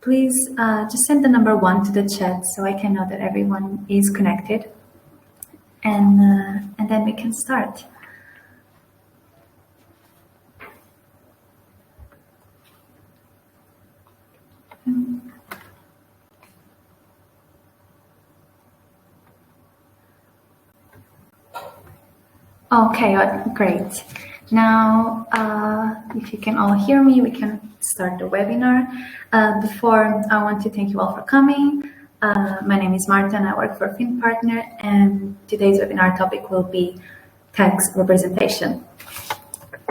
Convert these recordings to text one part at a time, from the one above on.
Please just send the number 1 to the chat so I can know that everyone is connected, and then we can start. Okay, great. Now, if you can all hear me, we can start the webinar. Before, I want to thank you all for coming. My name is Marta and I work for Finpartner, and today's webinar topic will be tax representation.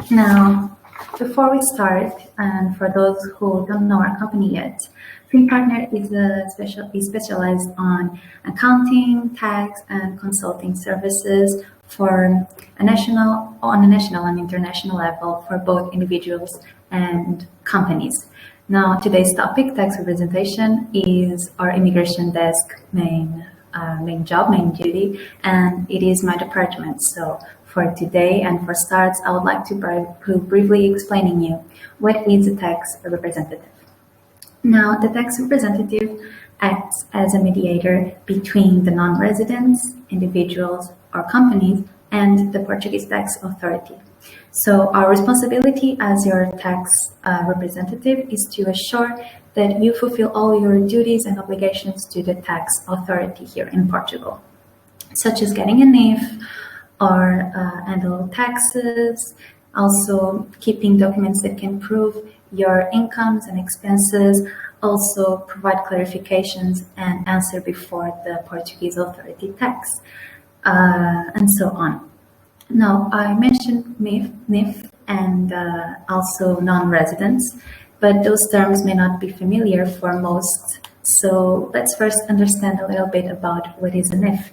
Now, before we start, and for those who don't know our company yet, Finpartner is specialized on accounting, tax, and consulting services on a national and international level for both individuals and companies. Now, today's topic, tax representation, is our immigration desk main duty, and it is my department. So for today and for starts, I would like to briefly explaining you what is a tax representative. Now, the tax representative acts as a mediator between the non-residents, individuals, or companies, and the Portuguese tax authority. So our responsibility as your tax representative is to assure that you fulfill all your duties and obligations to the tax authority here in Portugal, such as getting a NIF or handle taxes, also keeping documents that can prove your incomes and expenses, also provide clarifications and answer before the Portuguese authority tax, and so on. Now, I mentioned NIF and also non-residents, but those terms may not be familiar for most. So let's first understand a little bit about what is a NIF.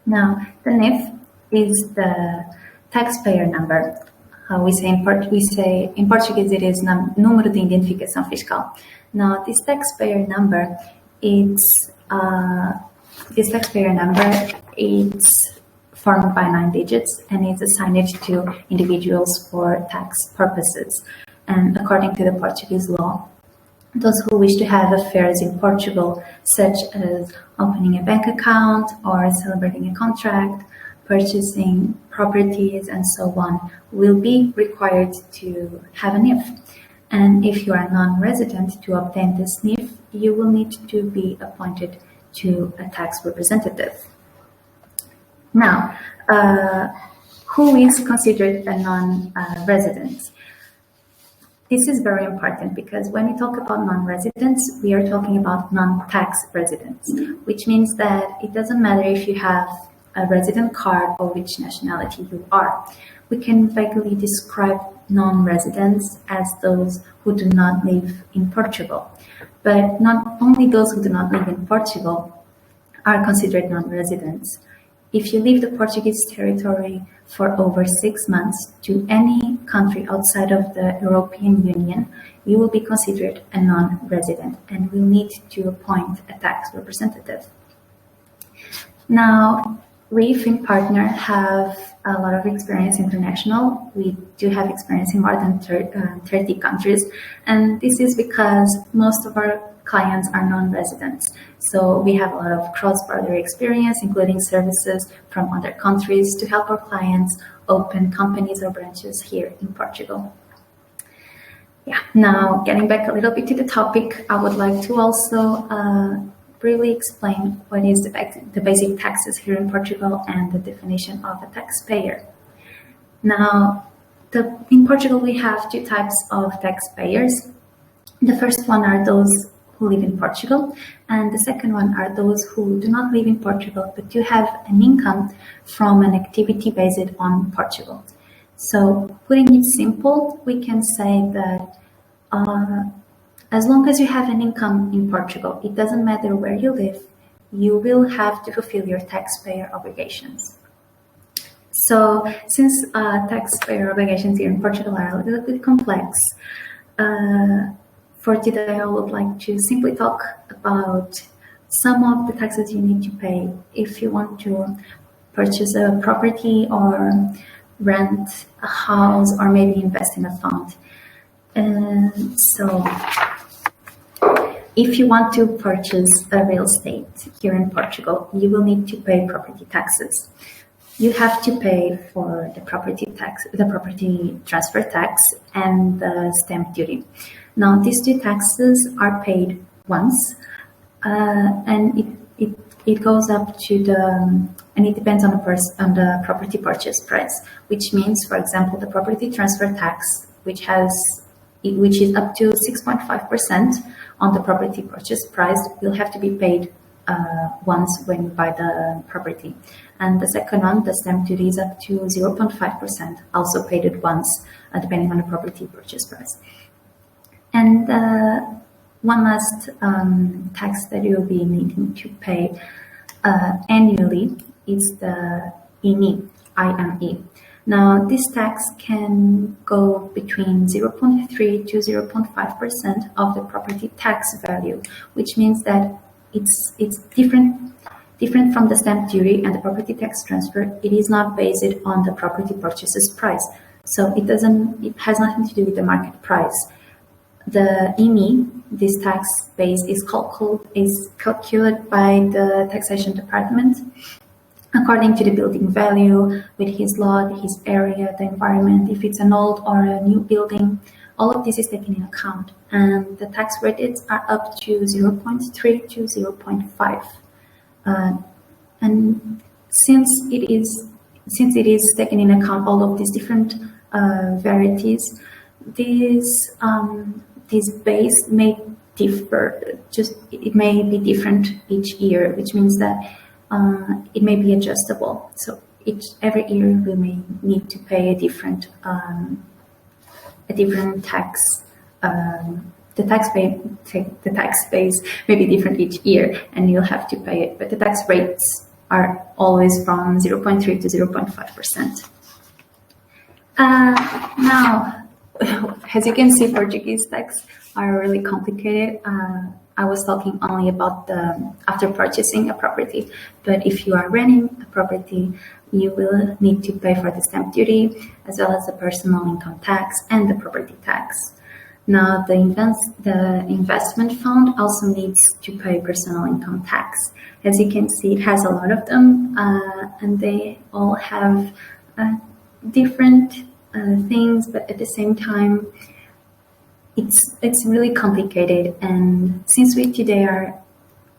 Now, the NIF is the taxpayer number. We say in Portuguese it is número de identificação fiscal. Now, this taxpayer number, it's formed by 9 digits and is assigned to individuals for tax purposes. And according to the Portuguese law, those who wish to have affairs in Portugal, such as opening a bank account or celebrating a contract, purchasing properties, and so on, will be required to have a NIF. And if you are non-resident, to obtain this NIF, you will need to be appointed to a tax representative. Now, who is considered a non-resident? This is very important because when we talk about non-residents, we are talking about non-tax residents, which means that it doesn't matter if you have a resident card or which nationality you are. We can vaguely describe non-residents as those who do not live in Portugal. But not only those who do not live in Portugal are considered non-residents. If you leave the Portuguese territory for over 6 months to any country outside of the European Union, you will be considered a non-resident and will need to appoint a tax representative. Now, we, Finpartner, have a lot of experience international. We do have experience in more than 30 countries, and this is because most of our clients are non-residents. So we have a lot of cross-border experience, including services from other countries to help our clients open companies or branches here in Portugal. Yeah, now getting back a little bit to the topic, I would like to also briefly explain what is the basic taxes here in Portugal and the definition of a taxpayer. Now, in Portugal, we have 2 types of taxpayers. The first one are those who live in Portugal, and the second one are those who do not live in Portugal but do have an income from an activity based on Portugal. So, putting it simple, we can say that as long as you have an income in Portugal, it doesn't matter where you live, you will have to fulfill your taxpayer obligations. So, since taxpayer obligations here in Portugal are a little bit complex, for today I would like to simply talk about some of the taxes you need to pay if you want to purchase a property or rent a house or maybe invest in a fund. And so if you want to purchase a real estate here in Portugal, you will need to pay property taxes. You have to pay for the property tax, the property transfer tax, and the stamp duty. Now, these two taxes are paid once, and it goes up to and it depends on the property purchase price, which means, for example, the property transfer tax, which is up to 6.5% on the property purchase price, will have to be paid once when you buy the property. And the second one, the stamp duty, is up to 0.5%, also paid at once, depending on the property purchase price. And one last tax that you'll be needing to pay annually is the IME. Now, this tax can go between 0.3 to 0.5% of the property tax value, which means that it's different from the stamp duty and the property tax transfer. It is not based on the property purchases price, so it has nothing to do with the market price. The IME, this tax base, is calculated by the taxation department according to the building value, with his lot, his area, the environment, if it's an old or a new building. All of this is taken in account, and the tax rates are up to 0.3 to 0.5. And since it is taken in account all of these different varieties, this base may differ. It may be different each year, which means that it may be adjustable. So every year we may need to pay a different tax. The tax base may be different each year, and you'll have to pay it. But the tax rates are always from 0.3 to 0.5%. Now, as you can see, Portuguese tax are really complicated. I was talking only about after purchasing a property, but if you are renting a property, you will need to pay for the stamp duty, as well as the personal income tax and the property tax. Now, the investment fund also needs to pay personal income tax. As you can see, it has a lot of them, and they all have different things, but at the same time, it's really complicated. And since we today are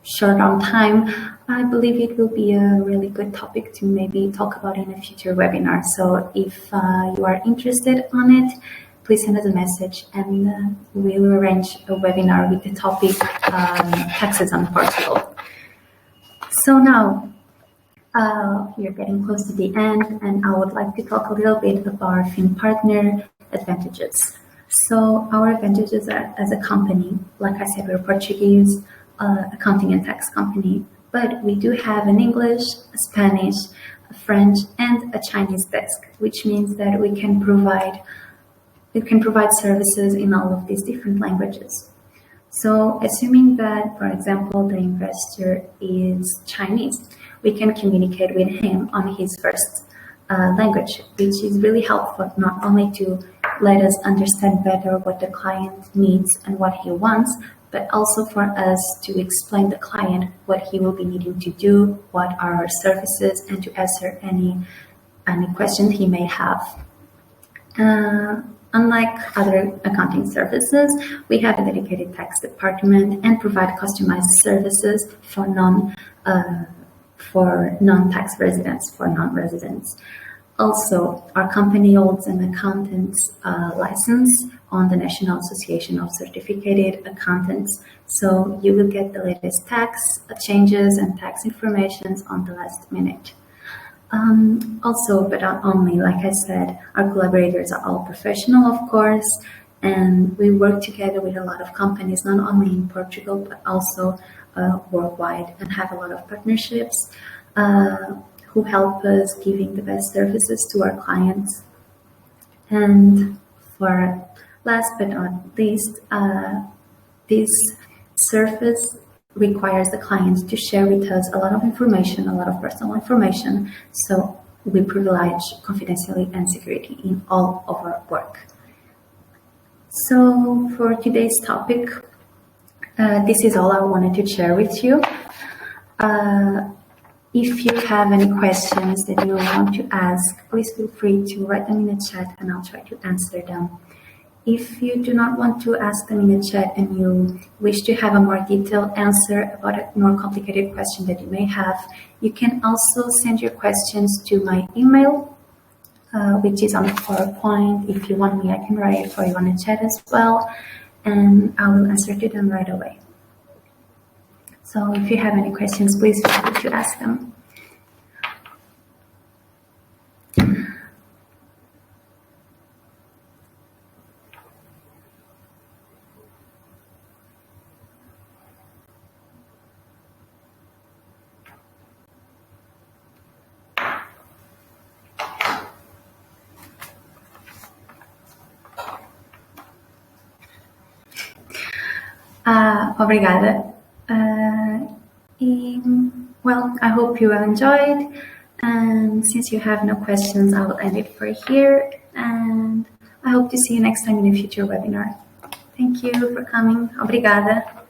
short on time, I believe it will be a really good topic to maybe talk about in a future webinar. So if you are interested on it, please send us a message, and we will arrange a webinar with the topic taxes on Portugal. So now we're getting close to the end, and I would like to talk a little bit about our Finpartner advantages. So our advantages are, as a company, like I said, we're a Portuguese accounting and tax company, but we do have an English, a Spanish, a French, and a Chinese desk, which means that we can provide services in all of these different languages. So assuming that, for example, the investor is Chinese, we can communicate with him on his first language, which is really helpful, not only to let us understand better what the client needs and what he wants, but also for us to explain the client what he will be needing to do, what are our services, and to answer any question he may have. Unlike other accounting services, we have a dedicated tax department and provide customized services for non-tax residents, for non-residents. Also, our company holds an accountant's license on the National Association of Certificated Accountants, so you will get the latest tax changes and tax information on the last minute. Also, but not only, like I said, our collaborators are all professional, of course, and we work together with a lot of companies, not only in Portugal, but also worldwide, and have a lot of partnerships who help us giving the best services to our clients. And for last but not least, this service requires the client to share with us a lot of information, a lot of personal information, so we privilege confidentiality and security in all of our work. So for today's topic, This is all I wanted to share with you. If you have any questions that you want to ask, please feel free to write them in the chat and I'll try to answer them. If you do not want to ask them in the chat and you wish to have a more detailed answer about a more complicated question that you may have, you can also send your questions to my email, which is on the PowerPoint. If you want me, I can write it for you on the chat as well, and I will answer to them right away. So if you have any questions, please feel free to ask them. Obrigada. Well, I hope you have enjoyed, and since you have no questions, I will end it for here, and I hope to see you next time in a future webinar. Thank you for coming. Obrigada.